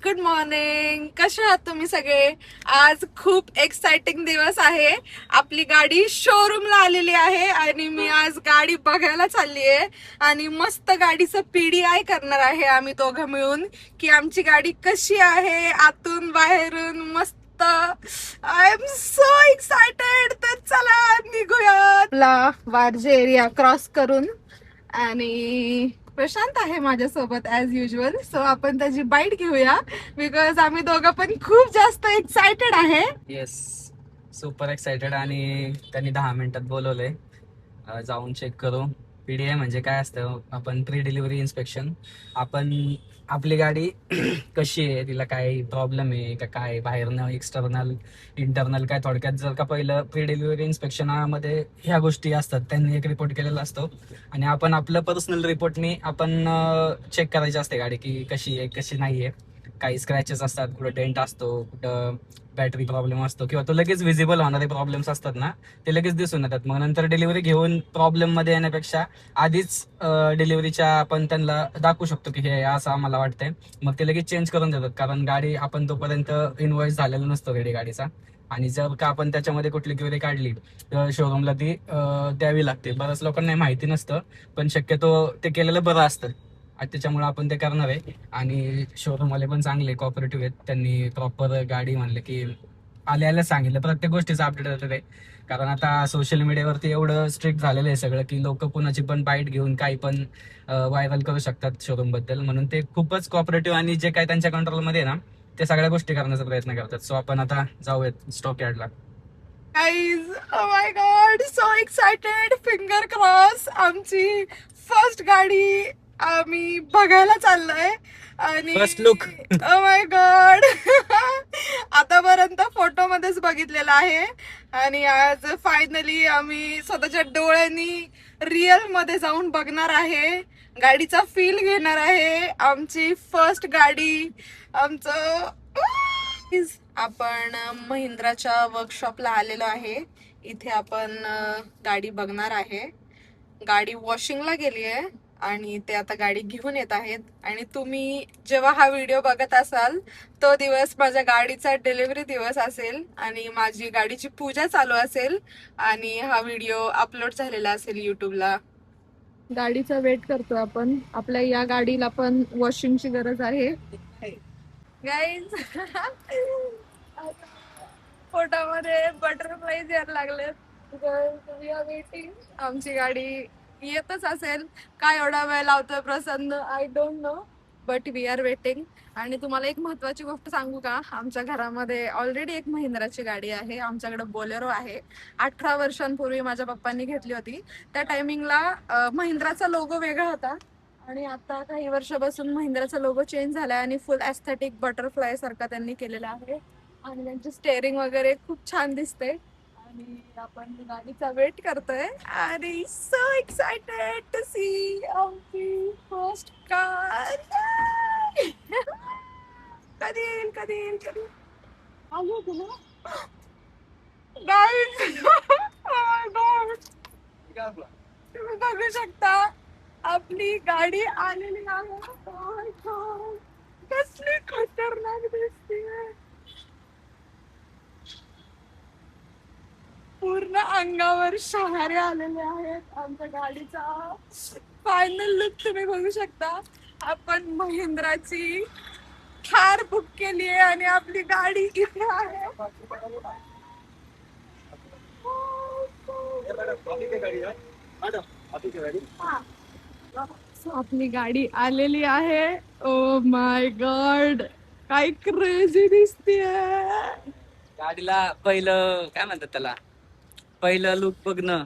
Good morning. कसे आहात तुम्ही सगळे? आज खूप एक्साइटिंग दिवस आहे. आपली गाडी शोरूमला आलेली आहे आणि मी आज गाडी बघायला चालली आहे आणि मस्त गाडीचं पीडीआय करणार आहे आम्ही दोघं मिळून, की आमची गाडी कशी आहे आतून बाहेरून. मस्त. I am so excited. तर चला निघूया वारजे एरिया क्रॉस करून. आणि प्रशांत आहे माझ्यासोबत ऍज युजल. सो आपण त्याची बाईट घेऊया बिकॉज आम्ही दोघं पण खूप जास्त एक्साइटेड आहे. Yes, super excited. आणि त्यांनी 10 मिनिटात बोलवलंय. जाऊन चेक करू. पीडीआय म्हणजे काय असतं, आपण प्री डिलिव्हरी इन्स्पेक्शन. आपण आपली गाडी कशी आहे, तिला काय प्रॉब्लेम आहे का, काय बाहेरनं एक्सटर्नल इंटरनल काय, थोडक्यात जर का पहिलं प्री डिलिव्हरी इन्स्पेक्शनामध्ये ह्या गोष्टी असतात, त्यांनी एक रिपोर्ट केलेला असतो आणि आपण आपलं पर्सनल रिपोर्टनी आपण चेक करायची असते गाडी की कशी आहे कशी नाही आहे. काही स्क्रॅचेस असतात, कुठं डेंट असतो, कुठं बॅटरी प्रॉब्लेम असतो, किंवा तो लगेच विजिबल होणारे प्रॉब्लेम्स असतात ना, ते लगेच दिसून येतात. मग नंतर डिलिव्हरी घेऊन प्रॉब्लेम मध्ये येण्यापेक्षा आधीच डिलिव्हरीच्या आपण त्यांना दाखवू शकतो की हे असं आम्हाला वाटतंय, मग ते लगेच चेंज करून देतात. कारण गाडी आपण तोपर्यंत इनवॉइस झालेला नसतो रेडी गाडीचा. आणि जर का आपण त्याच्यामध्ये कुठली क्वेरी काढली तर शोरूमला ती द्यावी लागते. बऱ्याच लोकांना माहिती नसतं, पण शक्यतो ते केलेलं बरं असतं आणि त्याच्यामुळे आपण ते करणार आहे. आणि शोरूमवाले पण चांगले कॉपरेटिव्ह आहेत. त्यांनी प्रॉपर गाडी म्हणले की आल्याला सांगितलं, प्रत्येक गोष्टीचा अपडेट देतात आहे. कारण आता सोशल मीडियावरती एवढं स्ट्रिक्ट झालेलं आहे सगळं की लोक कुणाची पण बाईट घेऊन काही पण व्हायरल करू शकतात शोरूम बद्दल. म्हणून ते खूपच कॉपरेटिव्ह आणि जे काही त्यांच्या कंट्रोलमध्ये आहे ना, ते सगळ्या गोष्टी करण्याचा प्रयत्न करतात. सो आपण आता जाऊयात स्टॉक यार्डला. Guys, oh my god, so excited. Finger cross. आमची फर्स्ट गाडी आम्ही बघायला चाललोय आणि first look. Oh my god. आतापर्यंत फोटो मध्येच बघितलेला आहे आणि आज फायनली आम्ही स्वतःच्या डोळ्यांनी रिअल मध्ये जाऊन बघणार आहे, गाडीचा फील घेणार आहे. आमची फर्स्ट गाडी. आमचं आपण महिंद्राच्या वर्कशॉपला आलेलो आहे. इथे आपण गाडी बघणार आहे. गाडी वॉशिंगला गेली आहे आणि ते आता गाडी घेऊन येत आहेत. आणि तुम्ही जेव्हा हा व्हिडिओ बघत असाल तो दिवस माझ्या गाडीचा डिलिव्हरी दिवस असेल आणि माझी गाडीची पूजा चालू असेल आणि हा व्हिडिओ अपलोड झालेला असेल युट्यूबला. गाडीचा वेट करतो आपण. आपल्या या गाडीला पण वॉशिंगची गरज आहे. गाईज, पोटामध्ये बटरफ्लाईज यायला लागलेत. We are waiting. आमची गाडी येतच असेल. काय एवढा वेळ लावतोय Prasanna, I don't know, but we are waiting. आणि तुम्हाला एक महत्वाची गोष्ट सांगू का, आमच्या घरामध्ये ऑलरेडी एक महिंद्राची गाडी आहे. आमच्याकडे बोलेरो आहे. 18 वर्षांपूर्वी माझ्या पप्पांनी घेतली होती. त्या टायमिंगला महिंद्राचा लोगो वेगळा होता आणि आता काही वर्षापासून महिंद्राचा लोगो चेंज झालाय आणि फुल एस्थेटिक बटरफ्लाय सारखा त्यांनी केलेला आहे. आणि त्यांची स्टेअरिंग वगैरे खूप छान दिसते. आणि आपण गाडीचा वेट करतोय आणि सो एक्साइटेड टू सी आमची फर्स्ट कार. कधी येईल कधी येईल कधी आलो तुला गाईज. तुम्ही बघू शकता आपली गाडी आलेली आहे. Oh my God. कसली खतरनाक दिसते. पूर्ण अंगावर शहारे आलेले आहेत. आमच्या गाडीचा फायनल लुक तुम्ही बघू शकता. आपण महिंद्राची थार बुक केली आहे आणि आपली गाडी इथे आहे. आपली गाडी आलेली आहे. ओ माय गॉड, काय क्रेझी दिसते. गाडीला पहिलं काय म्हणतात त्याला, पहिलं लुक बघणं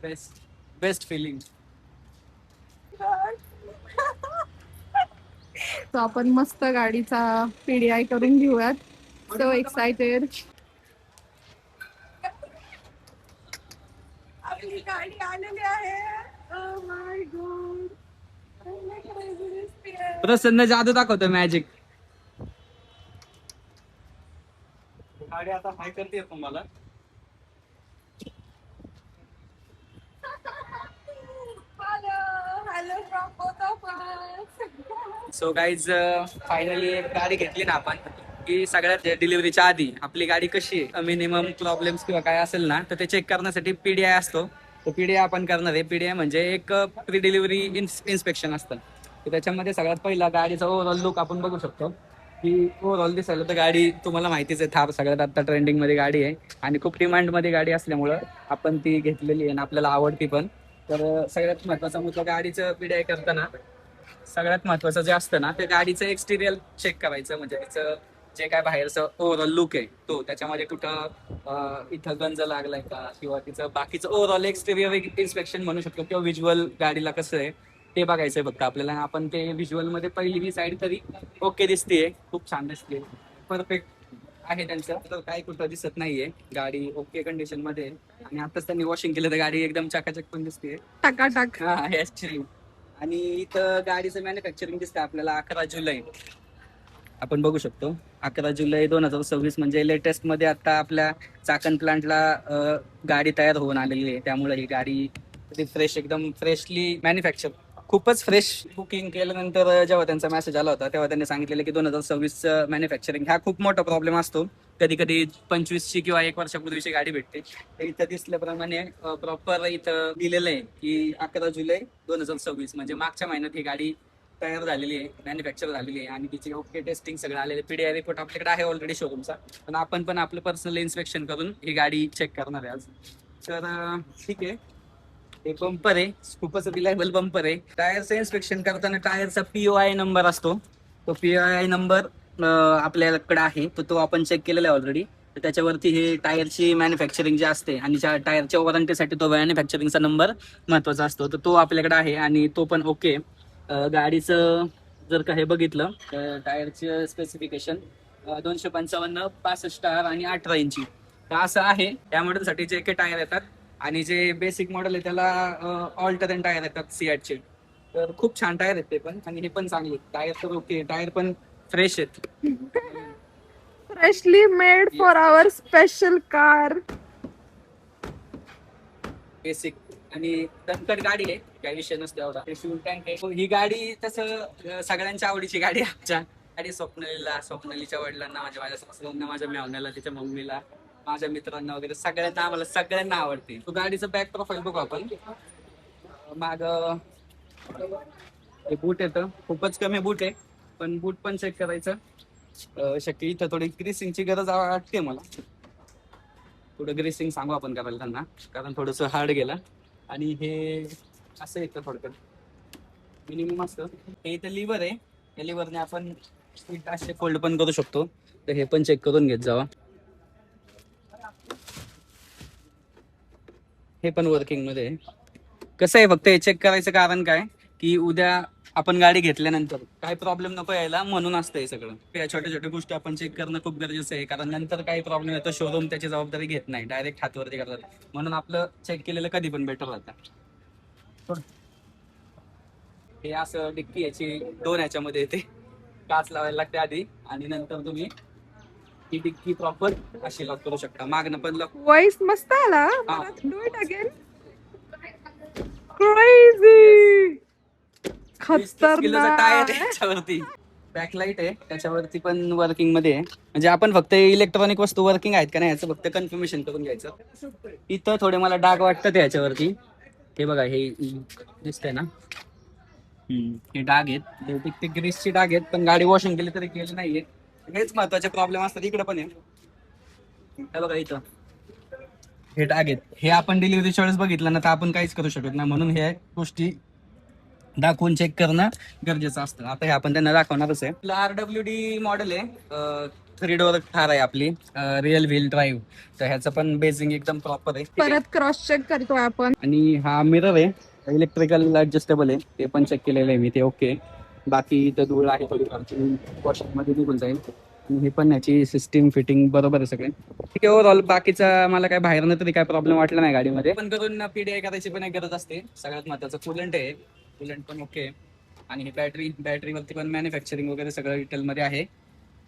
बेस्ट बेस्ट फिलिंग. तो आपण मस्त गाडीचा पीडीआय करून घेऊयात. So excited. आपली गाडी आलेली आहे. ओ माय गॉड, प्रसन्न जादू दाखवतो, मॅजिक. गाडी आता हाय करते तुम्हाला. Hello, Hello from both of us. So guys finally एक गाडी घेतली ना आपण की सगळ्यात डिलिव्हरीच्या आधी आपली गाडी कशी आहे मिनिमम प्रॉब्लेम्स किंवा काय असेल ना तर ते चेक करण्यासाठी पीडीआय असतो. तो पीडीआय आपण करणार आहे. पीडीआय म्हणजे एक प्री डिलिव्हरी इन्स्पेक्शन असतं. तर त्याच्यामध्ये सगळ्यात पहिला गाडीचा ओव्हरऑल लुक आपण बघू शकतो की ओव्हरऑल दिसायला तर गाडी तुम्हाला माहितीच आहे. थार सगळ्यात आता ट्रेंडिंग मध्ये गाडी आहे आणि खूप डिमांड मध्ये गाडी असल्यामुळं आपण ती घेतलेली आहे आणि आपल्याला आवडती पण. तर सगळ्यात महत्वाचा मुद्दा गाडीचं पीडीआय करताना सगळ्यात महत्वाचं जे असतं ना ते गाडीचं एक्सटिरियल चेक करायचं. म्हणजे तिचं जे काय बाहेरचं ओव्हरऑल लुक आहे तो त्याच्यामध्ये कुठं इथं गंज लागलाय का किंवा तिचं बाकीचं ओव्हरऑल एक्सटिरियर इन्स्पेक्शन म्हणू शकतो किंवा व्हिज्युअल गाडीला कसं आहे ते बघायचंय फक्त आपल्याला. आपण ते व्हिज्युअल मध्ये पहिली ही साईड तरी ओके दिसतेय, खूप छान दिसते, परफेक्ट आहे त्यांचं. तर काही कुठं दिसत नाहीये, गाडी ओके कंडिशन मध्ये आहे. आणि आताच त्यांनी वॉशिंग केलं तर गाडी एकदम चकाचक पण दिसते. टकाटक. हा ऍक्च्युली. आणि इथं गाडीचं मॅन्युफॅक्चरिंग दिसतं आपल्याला 11 जुलै. आपण बघू शकतो 11 जुलै 2026 म्हणजे लेटेस्ट मध्ये आता आपल्या चाकण प्लांटला गाडी तयार होऊन आलेली आहे. त्यामुळे ही गाडी फ्रेश एकदम फ्रेशली मॅन्युफॅक्चर खूपच फ्रेश. बुकिंग केल्यानंतर जेव्हा त्यांचा मेसेज आला होता तेव्हा त्यांनी सांगितलेलं की 2026 मॅन्युफॅक्चरिंग हा खूप मोठा प्रॉब्लेम असतो. कधी कधी 25ची किंवा 1 वर्षापूर्वीची गाडी भेटते. तर इथं दिसल्याप्रमाणे प्रॉपर इथं दिलेलं आहे की 11 जुलै 2026 म्हणजे मागच्या महिन्यात ही गाडी तयार झालेली आहे, मॅन्युफॅक्चर झालेली आहे आणि तिची ओके टेस्टिंग सगळं आलेलं. पीडीआय रिपोर्ट आपल्याकडे आहे ऑलरेडी शोरूमचा. पण आपण पण आपलं पर्सनल इन्स्पेक्शन करून ही गाडी चेक करणार आहे आज. तर ठीक आहे. हे बंपर आहे, खूपच रिलायबल बंपर आहे. टायरचं इन्स्पेक्शन करताना टायरचा पीओआय नंबर असतो. तो पीओआय नंबर आपल्याकडे आहे, तो आपण चेक केलेला आहे ऑलरेडी. तर त्याच्यावरती हे टायरची मॅन्युफॅक्चरिंग जे असते आणि ज्या टायरच्या वॉरंटीसाठी तो मॅन्युफॅक्चरिंगचा नंबर महत्वाचा असतो. तर तो आपल्याकडे आहे आणि तो पण ओके. गाडीचं जर का हे बघितलं तर टायरचे स्पेसिफिकेशन 255, 65 आणि 18 इंची तर असं आहे. त्या मॉडेलसाठी जे काही टायर येतात आणि जे बेसिक मॉडेल आहे त्याला ऑल्टरन टायर येतात सियाटचे. तर खूप छान टायर आहेत ते पण आणि हे पण चांगले टायर. तर ओके, टायर पण फ्रेश आहेत. Freshly made for our special car. Basic आणि दणकट गाडी आहे, काही विषय नसतो एवढा. फ्युल टँक आहे. ही गाडी तसं सगळ्यांच्या आवडीची गाडी आहे. आमच्या गाडी स्वप्नालीच्या वडिलांना, माझ्या सासऱ्यांना, माझ्या मेवण्याला, तिच्या मम्मीला, माझ्या मित्रांना वगैरे आम्हाला सगळ्यांना आवडते. तो गाडीचं बॅक प्रोफाईल बघू आपण. माग हे बूट येतं, खूपच कमी बूट आहे पण बूट पण चेक करायचं शक्य. इथं थोडी ग्रीसिंगची गरज वाटते मला. थोडं ग्रीसिंग सांगू आपण करायला त्यांना, कारण थोडस हार्ड गेलं. आणि हे असं येतं थोडक्यात मिनिमम असतं. हे इथं लिव्हर आहे, या लिव्हरने आपण सीट असे फोल्ड पण करू शकतो. तर हे पण चेक करून घेत जावा. हे पण वर्किंग मध्ये आहे. कसं आहे फक्त हे चेक करायचं कारण काय की उद्या आपण गाडी घेतल्यानंतर काय प्रॉब्लेम नको यायला म्हणून असतं हे सगळं. या छोट्या छोट्या गोष्टी आपण चेक करणं खूप गरजेचं आहे, कारण नंतर काही प्रॉब्लेम येतो शोरूम त्याची जबाबदारी घेत नाही, डायरेक्ट हातवरती करतात. म्हणून आपलं चेक केलेलं कधी पण बेटर राहतं. हे असं डिक्की याची 2 ह्याच्यामध्ये येते. काच लावायला लागते आधी आणि नंतर तुम्ही ही डिक्की प्रॉपर अशी लॉक करू शकता. मागणं पण लॉक. वॉइस मस्त आला. Do it again. क्रेझी. 20 किलोचा टायर आहे खतरनाक. त्याच्यावरती. बॅकलाइट आहे त्याच्यावरती पण वर्किंग मध्ये आहे. म्हणजे आपण फक्त इलेक्ट्रॉनिक वस्तू वर्किंग आहेत का नाही याचं फक्त कन्फर्मेशन करून घ्यायचं. इथं थोडे मला डाग वाटतात याच्यावरती. हे बघा, हे दिसतंय ना, हे डाग आहेत. बहुतेक ते ग्रीसचे डाग आहेत, पण गाडी वॉशिंग केली तरी केली नाहीये. हेच महत्वाचे प्रॉब्लेम असतात. इकडे पण आहे, हे बघा इथं हे डाग आहेत. हे आपण डिलिव्हरीच्या वेळेस बघितलं ना तर आपण काहीच करू शकत नाही, म्हणून ह्या गोष्टी दाखवून चेक करणं गरजेचं असतं. आता हे आपण त्यांना दाखवणारच आहे. RWD मॉडेल आहे, 3 डोअर कार आहे आपली, रिअल व्हील ड्राईव्ह. तर ह्याचं पण बेसिंग एकदम प्रॉपर आहे. परत क्रॉस चेक करतोय आपण. आणि हा मिरर आहे, इलेक्ट्रिकल ऍडजस्टेबल आहे, ते पण चेक केलेलं आहे मी, ते ओके. बाकी इथं धूळ आहे थोडी, वॉशिंग मध्ये निघून जाईल. आणि हे पण याची सिस्टीम फिटिंग बरोबर आहे सगळे ठीक आहे. ओव्हरऑल बाकीचा मला काय बाहेरनं तरी काय प्रॉब्लेम वाटला नाही गाडीमध्ये. पण करून पीडीआय करायची पण एक गरज असते. सगळ्यात महत्वाचं कूलंट आहे, कूलंट पण ओके. आणि ही बॅटरीवरती पण मॅन्युफॅक्चरिंग वगैरे सगळं डिटेलमध्ये आहे.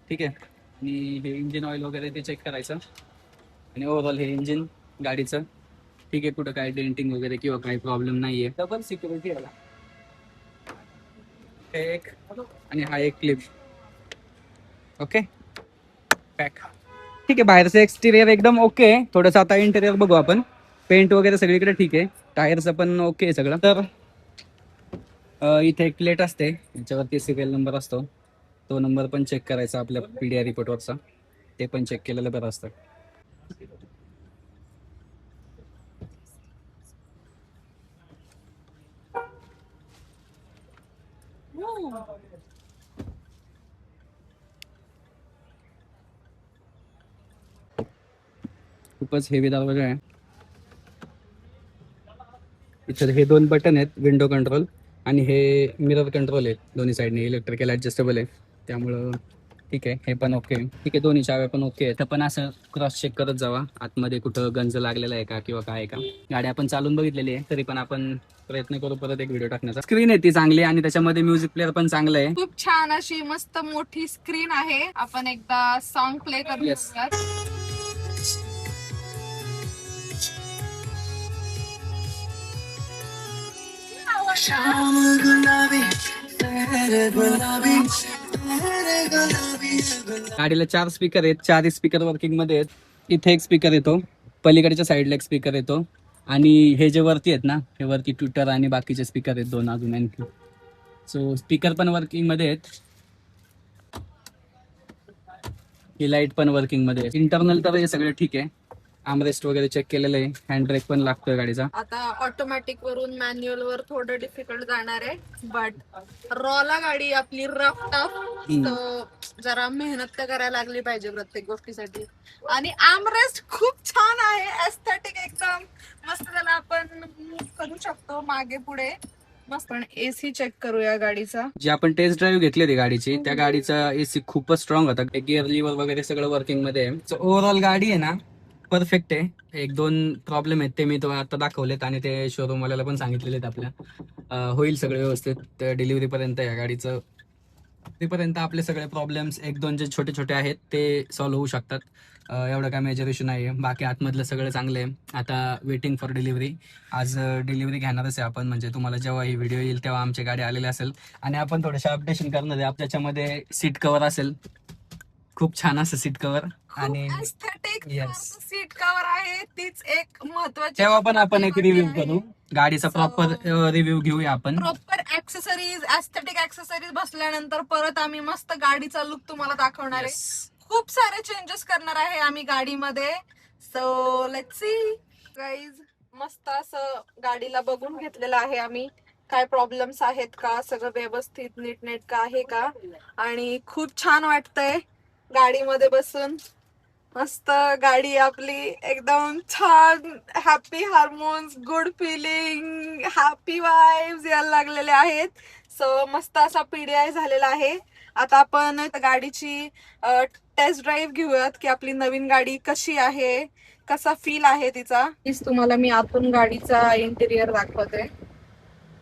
ठीक आहे. आणि हे इंजिन ऑइल वगैरे ते चेक करायचं. आणि ओव्हरऑल हे इंजिन गाडीचं ठीक आहे, कुठं काय डेंटिंग वगैरे किंवा काही प्रॉब्लेम नाहीये. डबल सिक्युरिटी याला हे एक आणि हा एक क्लिप. Okay pack. ठीक आहे, बाहेरचं एक्सटिरियर एकदम ओके. थोडंसं आता इंटेरियर बघू आपण. पेंट वगैरे सगळीकडे ठीक आहे, टायरचं पण ओके आहे सगळं. तर इथे एक प्लेट असते, याच्यावरती सिरियल नंबर असतो. तो नंबर पण चेक करायचा आपल्या PDI रिपोर्टवरचा, ते पण चेक केलेलं बरं असतं. खूपच हेवी दरवाजा आहे. इथे हे 2 बटन आहेत, विंडो कंट्रोल आणि हे मिरर कंट्रोल आहे. दोन्ही साईडने इलेक्ट्रिकल ऍडजस्टेबल आहे, त्यामुळं ठीक आहे. हे पण ओके. ठीक आहे, दोन्ही चाव्या पण ओके. तर पण असं क्रॉस चेक करत जावा आतमध्ये कुठं गंज लागलेला आहे का किंवा काय आहे का. गाडी आपण चालून बघितलेली आहे, तरी पण आपण प्रयत्न करू परत एक व्हिडिओ टाकण्याचा. स्क्रीन आहे ती चांगली आणि त्याच्यामध्ये म्युझिक प्लेअर पण चांगलं आहे. खूप छान अशी मस्त मोठी स्क्रीन आहे. आपण एकदा सॉन्ग प्ले करूयात. गाडीला 4 स्पीकर आहेत, 4 स्पीकर वर्किंग मध्ये आहेत. इथे एक स्पीकर येतो, पलीकडच्या साईडला एक स्पीकर येतो आणि हे जे वरती आहेत ना, हे वरती ट्विटर आणि बाकीचे स्पीकर आहेत 2 अजून आणखी. सो स्पीकर पण वर्किंग मध्ये आहेत. ही लाईट पण वर्किंग मध्ये आहे. इंटरनल तर हे सगळं ठीक आहे. आर्मरेस्ट वगैरे चेक केलेलं आहे. हँड ब्रेक पण लागतोय गाडीचा. आता ऑटोमॅटिक वरून मॅन्युअल वर थोडं डिफिकल्ट जाणार आहे, बट रॉला गाडी आपली रफ टफ, जरा मेहनत तर करायला लागली पाहिजे प्रत्येक गोष्टीसाठी. आणि आर्मरेस्ट खूप छान आहे, एस्थेटिक एकदम मस्त. त्याला आपण मूव करू शकतो मागे पुढे मस्त. पण एसी चेक करूया गाडीचा. जी आपण टेस्ट ड्राईव्ह घेतली होती गाडीची, त्या गाडीचा एसी खूपच स्ट्रॉंग होता. गिअर लिव्हर वगैरे सगळं वर्किंग मध्ये आहे. सो ओव्हरऑल गाडी आहे ना परफेक्ट आहे. 1-2 प्रॉब्लेम आहेत, ते मी तो आता दाखवलेत आणि ते शोरूम वाल्याला पण सांगितलेले आहेत आपल्या. होईल सगळं व्यवस्थित डिलिव्हरी पर्यंत. या गाडीचं तिथपर्यंत आपले सगळे प्रॉब्लेम्स 1-2 जे छोटे छोटे आहेत ते सॉल्व्ह होऊ शकतात. एवढं काय मेजर इश्यू नाही आहे. बाकी आतमधलं सगळं चांगलं आहे. आता वेटिंग फॉर डिलिव्हरी. आज डिलिव्हरी घेणारच आहे आपण, म्हणजे तुम्हाला जेव्हा ही व्हिडिओ येईल तेव्हा आमची गाडी आलेली असेल आणि आपण थोडंसं अपडेशन करणार आहे. त्याच्यामध्ये सीट कव्हर असेल, खूप छान असं सीट कव्हर आणि एस्थेटिक येस, सीट कव्हर आहे, तीच एक महत्वाची. तेव्हा पण आपण एक रिव्ह्यू करू, गाडीचा प्रॉपर रिव्ह्यू घेऊया आपण. प्रॉपर ऍक्सेसरीज, एस्थेटिक ऍक्सेसरीज बसल्यानंतर परत आम्ही मस्त गाडीचा लुक तुम्हाला दाखवणार आहे. खूप सारे चेंजेस करणार आहे आम्ही गाडीमध्ये. So let's see guys. मस्त असं गाडीला बघून घेतलेलं आहे आम्ही, काय प्रॉब्लेम्स आहेत का, सगळं व्यवस्थित नीटनेटकं आहे का. आणि खूप छान वाटतंय गाडीमध्ये बसून. मस्त गाडी आपली एकदम छान, happy hormones, good feeling, happy vibes यायला लागलेले आहेत. सो मस्त असा PDI झालेला आहे. आता आपण गाडीची टेस्ट ड्राईव्ह घेऊयात की आपली नवीन गाडी कशी आहे, कसा फील आहे तिचा. तुम्हाला मी आतून गाडीचा इंटेरियर दाखवते.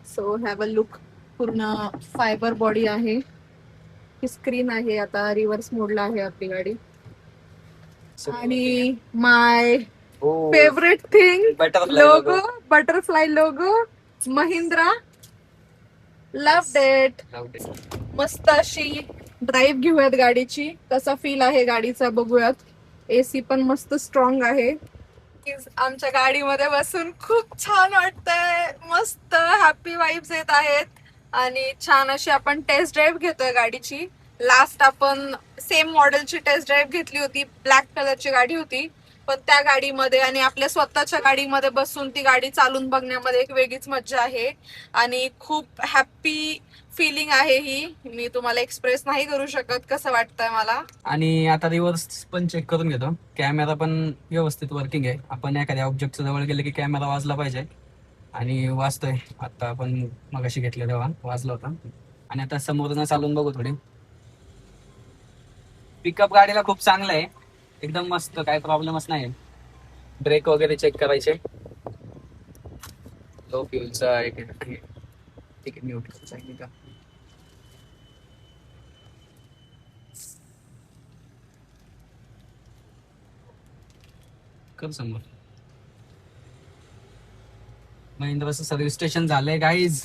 So have a look. पूर्ण फायबर बॉडी आहे, ही स्क्रीन आहे. आता रिव्हर्स मोडला आहे आपली गाडी. आणि my favourite thing, logo, butterfly logo, Mahindra. Loved it. मस्त अशी ड्राईव्ह घेऊयात गाडीची, कसा फील आहे गाडीचा बघूयात. एसी पण मस्त स्ट्रॉंग आहे. आमच्या गाडीमध्ये बसून खूप छान वाटतंय. मस्त हॅपी वाईब्स येत आहेत आणि छान अशी आपण टेस्ट ड्राईव्ह घेतोय गाडीची. लास्ट आपण सेम मॉडेलची टेस्ट ड्राईव्ह घेतली होती, ब्लॅक कलरची गाडी होती. पण त्या गाडीमध्ये आणि आपल्या स्वतःच्या गाडीमध्ये बसून ती गाडी चालून बघण्यामध्ये एक वेगळीच मज्जा आहे आणि खूप हॅपी फिलिंग आहे ही. मी तुम्हाला एक्सप्रेस नाही करू शकत कसं वाटतंय मला. आणि आता रिव्हर्स पण चेक करून घेतो. कॅमेरा पण व्यवस्थित वर्किंग आहे. आपण एखाद्या ऑब्जेक्टच्या जवळ गेले की कॅमेरा वाजला पाहिजे आणि वाजतोय. आता आपण मगाशी घेतलं तेव्हा वाजला होता. आणि आता समोरनं चालून बघू थोडी. पिकअप गाडीला खूप चांगलं आहे, एकदम मस्त, काही प्रॉब्लेमच नाही. ब्रेक वगैरे चेक करायचे. लो फ्युलचा एक ठीक आहे, म्यूट करायचं का. कर समोर. महिंद्राचं सर्व्हिस स्टेशन झालंय गाईज.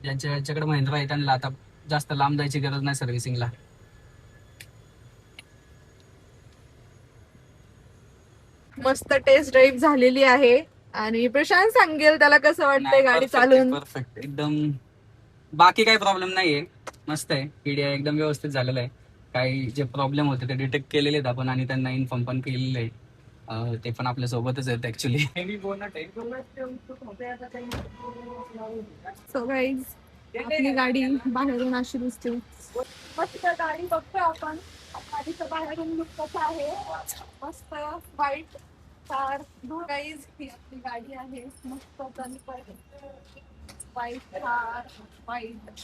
ज्यांच्याकडे महिंद्रा आहे त्यांना आता जास्त लांब जायची गरज नाही सर्व्हिसिंगला. मस्त टेस्ट ड्राईव्ह झालेली आहे आणि प्रशांत सांगेल त्याला कसं वाटतंय गाडी चालून. परफेक्ट एकदम. बाकी काही प्रॉब्लेम नाहीये, मस्त आहे. पीडीआय एकदम व्यवस्थित झालेलं आहे. काही जे प्रॉब्लेम होते ते डिटेक्ट केलेले आहेत आपण आणि त्यांना इन्फॉर्म पण केलेले आहे. ते पण आपल्या सोबतच आहेत ऍक्च्युली. सो गाईज आपली गाडी बाहेरून अशी दिसते. मस्त गाडी बघतोय आपण. गाडीचं बाहेरून लुक कसं आहे, मस्त व्हाईट कार. गाईज ही आपली गाडी आहे, मस्त व्हाईट कार, व्हाईट.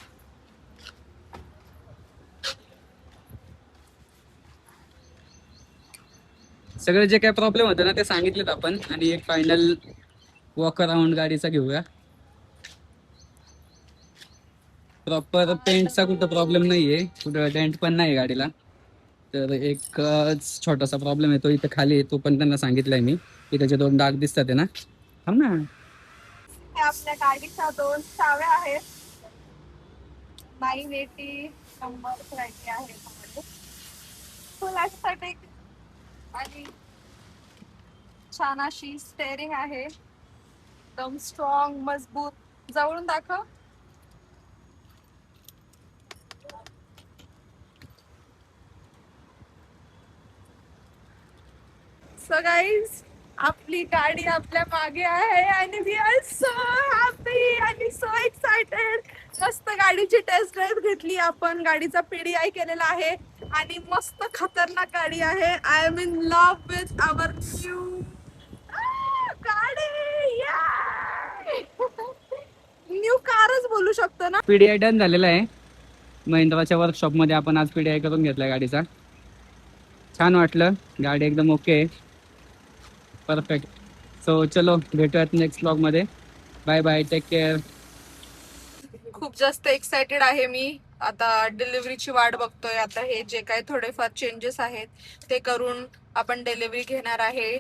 सगळे जे काही प्रॉब्लेम होते ना ते सांगितलेत आपण आणि एक फायनल वॉक अराउंड गाडीचा घेऊया. प्रॉपर पेंटचा कुठं प्रॉब्लेम नाहीये, कुठं डेंट पण नाही गाडीला. तर एक छोटासा प्रॉब्लेम येतो इथं खाली, तो पण त्यांना सांगितलाय मी की त्याचे 2 डाग दिसतात आहे ना. थांब ना. आपल्या गाडीच्या 2 चाव्या आहेत. 980 नंबर आहे फुल ॲस्थेटिक आणि छान अशी स्टेअरिंग आहे, एकदम स्ट्रॉंग मजबूत. जवळून दाखव. सो गाईज आपली गाडी आपल्या मागे आहे आणि वी आर सो हॅपी आणि सो एक्साइटेड. मस्त गाडीची टेस्ट ड्राईव्ह घेतली आपण, गाडीचा पीडीआय केलेला आहे आणि मस्त खतरनाक गाडी आहे. I am in love with our new गाडी. न्यू कारच बोलू शकतो ना. पीडीआय डन झालेला आहे. महिंद्राच्या वर्कशॉप मध्ये आपण आज पीडीआय करून घेतलाय गाडीचा. छान वाटलं, गाडी एकदम ओके आहे, परफेक्ट. सो चलो भेटूयात नेक्स्ट ब्लॉग मध्ये. Bye bye, take care. खूप जास्त एक्साइटेड आहे मी. आता डिलिव्हरीची वाट बघतोय. आता हे जे काही थोडेफार चेंजेस आहेत ते करून आपण डिलिव्हरी घेणार आहे.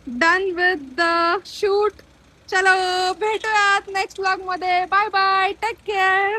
Done with the shoot. चलो भेटूयात नेक्स्ट व्लॉग मध्ये. Bye bye, take care.